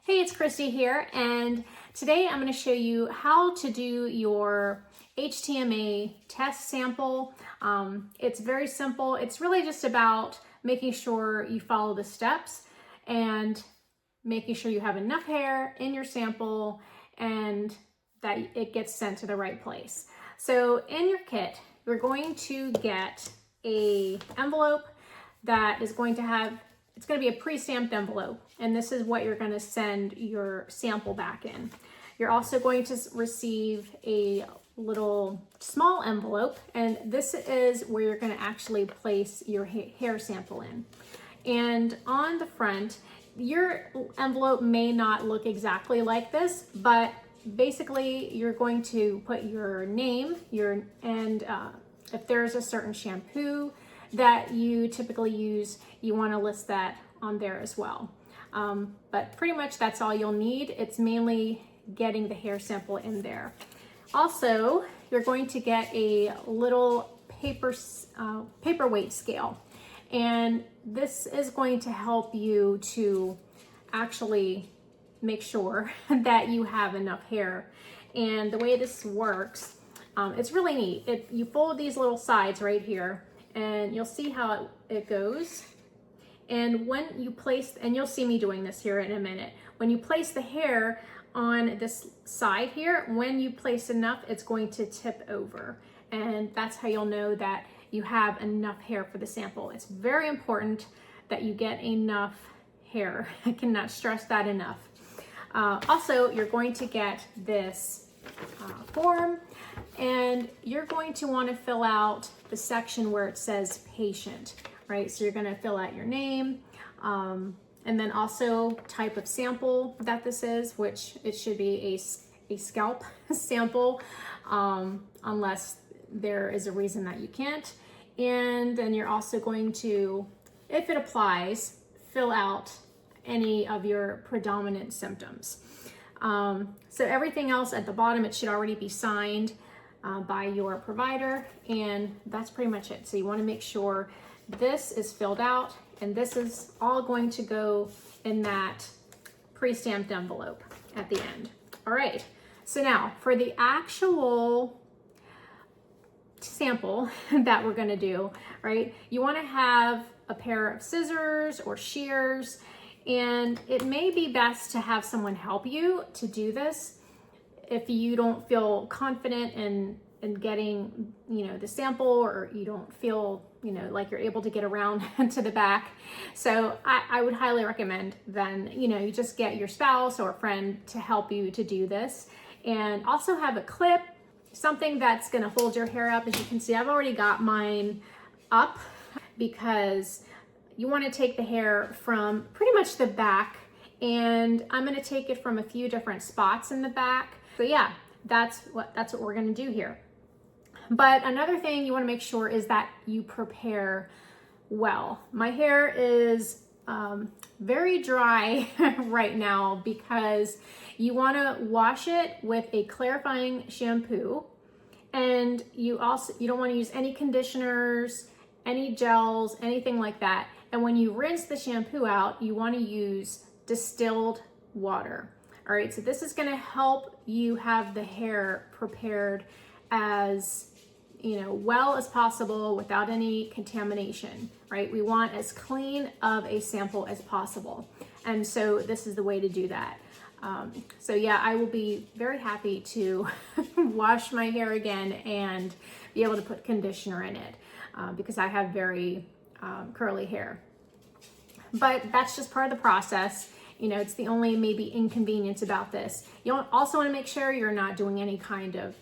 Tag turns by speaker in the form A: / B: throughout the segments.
A: Hey, it's Christy here, and today I'm going to show you how to do your HTMA test sample. It's very simple. It's really just about making sure you follow the steps and making sure you have enough hair in your sample and that it gets sent to the right place. So in your kit, you're going to get an envelope that is going to have, it's going to be a pre-stamped envelope, and this is what you're going to send your sample back in. You're also going to receive a little small envelope, and this is where you're going to actually place your hair sample in. And on the front, your envelope may not look exactly like this, but basically you're going to put your name, if there's a certain shampoo that you typically use, you want to list that on there as well. But pretty much that's all you'll need. It's mainly getting the hair sample in there. Also, you're going to get a little paperweight scale, and this is going to help you to actually make sure that you have enough hair. And the way this works, it's really neat. You fold these little sides right here, and you'll see how it goes. And when you place, and you'll see me doing this here in a minute, when you place the hair on this side here, when you place enough, it's going to tip over. And that's how you'll know that you have enough hair for the sample. It's very important that you get enough hair. I cannot stress that enough. Also, you're going to get this form, and you're going to want to fill out the section where it says patient, right? So you're going to fill out your name, and then also type of sample that this is, which it should be a scalp sample, unless there is a reason that you can't. And then you're also going to, if it applies, fill out any of your predominant symptoms. So everything else at the bottom, it should already be signed by your provider, and that's pretty much it. So you want to make sure this is filled out, and this is all going to go in that pre-stamped envelope at the end. All right, so now for the actual sample that we're going to do, right, you want to have a pair of scissors or shears, and it may be best to have someone help you to do this if you don't feel confident in getting, the sample, or you don't feel, like you're able to get around to the back. So I would highly recommend then, you just get your spouse or a friend to help you to do this. And also have a clip, something that's gonna hold your hair up. As you can see, I've already got mine up because you want to take the hair from pretty much the back, and I'm going to take it from a few different spots in the back. So yeah, that's what we're going to do here. But another thing you want to make sure is that you prepare well. My hair is very dry right now because you want to wash it with a clarifying shampoo, and you don't want to use any conditioners, any gels, anything like that. And when you rinse the shampoo out, you want to use distilled water. All right, so this is going to help you have the hair prepared as well as possible without any contamination, right? We want as clean of a sample as possible. And so this is the way to do that. So yeah, I will be very happy to wash my hair again and be able to put conditioner in it because I have very curly hair. But that's just part of the process. It's the only maybe inconvenience about this. You also want to make sure you're not doing any kind of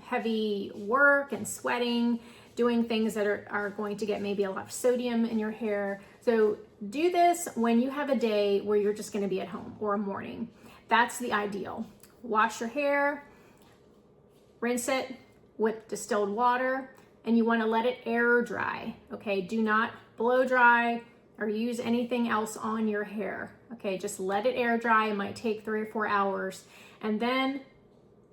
A: heavy work and sweating, doing things that are going to get maybe a lot of sodium in your hair. So do this when you have a day where you're just going to be at home, or a morning. That's the ideal. Wash your hair, rinse it with distilled water, and you want to let it air dry. Okay, do not blow dry or use anything else on your hair. Okay, just let it air dry. It might take 3 or 4 hours, and then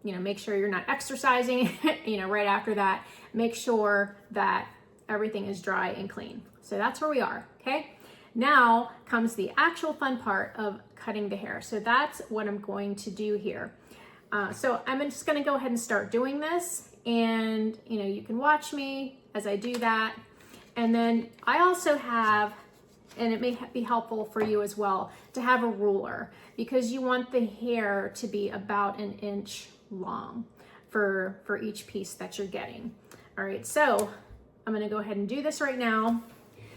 A: make sure you're not exercising right after that. Make sure that everything is dry and clean. So that's where we are. Okay, Now comes the actual fun part of cutting the hair. So that's what I'm going to do here. So I'm just gonna go ahead and start doing this, and you can watch me as I do that. And then I also have, and it may be helpful for you as well, to have a ruler, because you want the hair to be about 1 inch long for each piece that you're getting. All right, so I'm gonna go ahead and do this right now,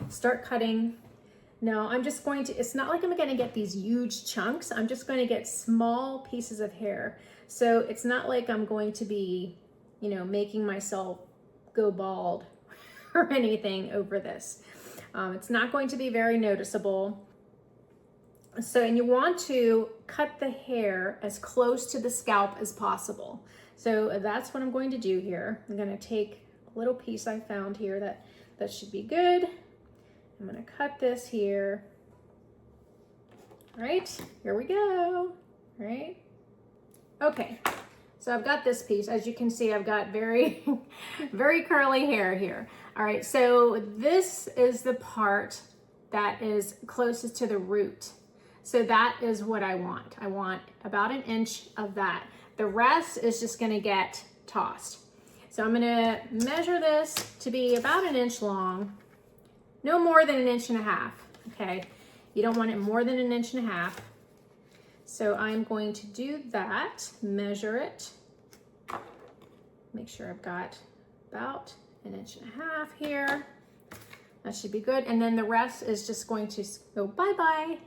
A: start cutting. Now I'm just going to, it's not like I'm gonna get these huge chunks, I'm just gonna get small pieces of hair. So it's not like I'm going to be, making myself go bald or anything over this. It's not going to be very noticeable. So, and you want to cut the hair as close to the scalp as possible. So that's what I'm going to do here. I'm gonna take a little piece I found here that should be good. I'm gonna cut this here. All right, here we go. All right. Okay, so I've got this piece. As you can see, I've got very, very curly hair here. All right, so this is the part that is closest to the root. So that is what I want. I want about 1 inch of that. The rest is just gonna get tossed. So I'm gonna measure this to be about 1 inch long, no more than 1.5 inches, okay? You don't want it more than 1.5 inches. So I'm going to do that, measure it, make sure I've got about 1.5 inches here. That should be good. And then the rest is just going to go bye-bye.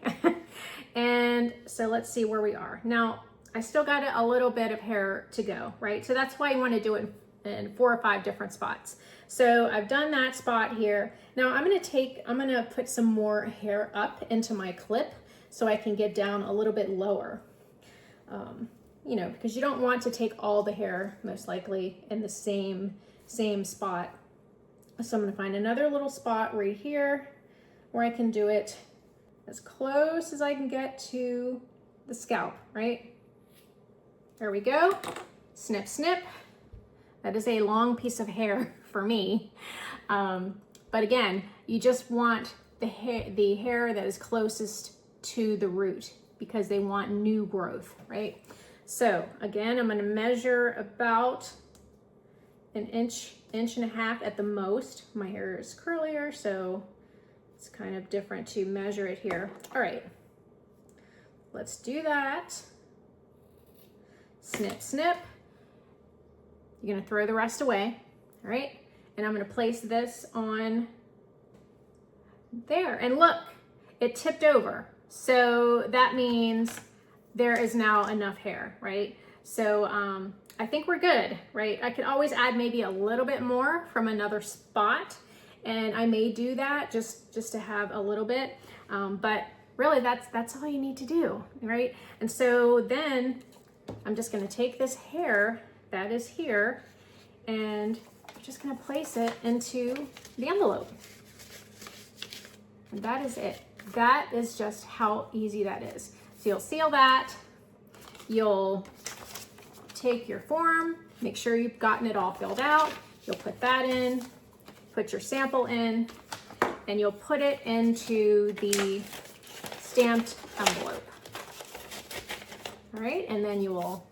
A: And so let's see where we are. Now, I still got a little bit of hair to go, right? So that's why you want to do it in 4 or 5 different spots. So I've done that spot here. Now I'm gonna put some more hair up into my clip so I can get down a little bit lower. Because you don't want to take all the hair, most likely, in the same spot. So I'm gonna find another little spot right here where I can do it as close as I can get to the scalp, right? There we go. Snip, snip. That is a long piece of hair for me. But again, you just want the hair that is closest to the root, because they want new growth, right? So again, I'm gonna measure about 1 inch, 1.5 inches at the most. My hair is curlier, so it's kind of different to measure it here. All right, let's do that. Snip, snip. You're gonna throw the rest away, all right? And I'm gonna place this on there. And look, it tipped over. So that means there is now enough hair, right? So I think we're good, right? I could always add maybe a little bit more from another spot, and I may do that just to have a little bit. But really that's all you need to do, right? And so then I'm just gonna take this hair that is here, and I'm just gonna place it into the envelope. And that is it. That is just how easy that is. So you'll seal that, you'll take your form, make sure you've gotten it all filled out, you'll put that in, put your sample in, and you'll put it into the stamped envelope. All right, and then you will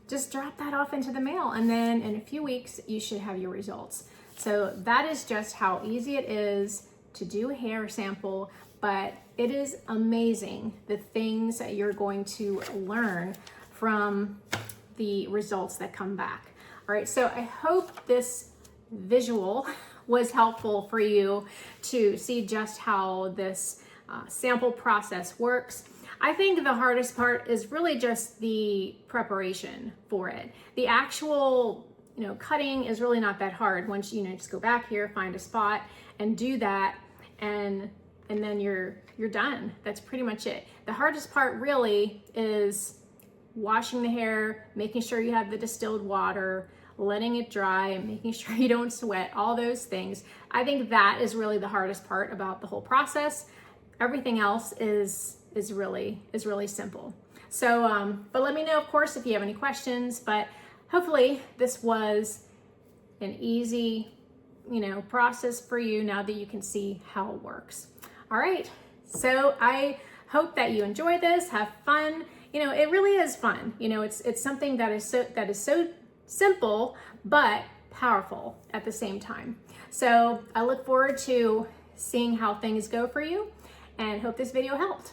A: just drop that off into the mail, and then in a few weeks you should have your results. So that is just how easy it is to do a hair sample, but it is amazing the things that you're going to learn from the results that come back. All right, so I hope this visual was helpful for you to see just how this sample process works. I think the hardest part is really just the preparation for it. The actual, cutting is really not that hard. Once just go back here, find a spot, and do that, and then you're done. That's pretty much it. The hardest part really is washing the hair, making sure you have the distilled water, letting it dry, making sure you don't sweat, all those things. I think that is really the hardest part about the whole process. Everything else is really simple. So, but let me know, of course, if you have any questions, but hopefully this was an easy, process for you now that you can see how it works. All right, So I hope that you enjoy this, have fun. You know, it really is fun. You know, it's something that is so simple, but powerful at the same time. So I look forward to seeing how things go for you and hope this video helped.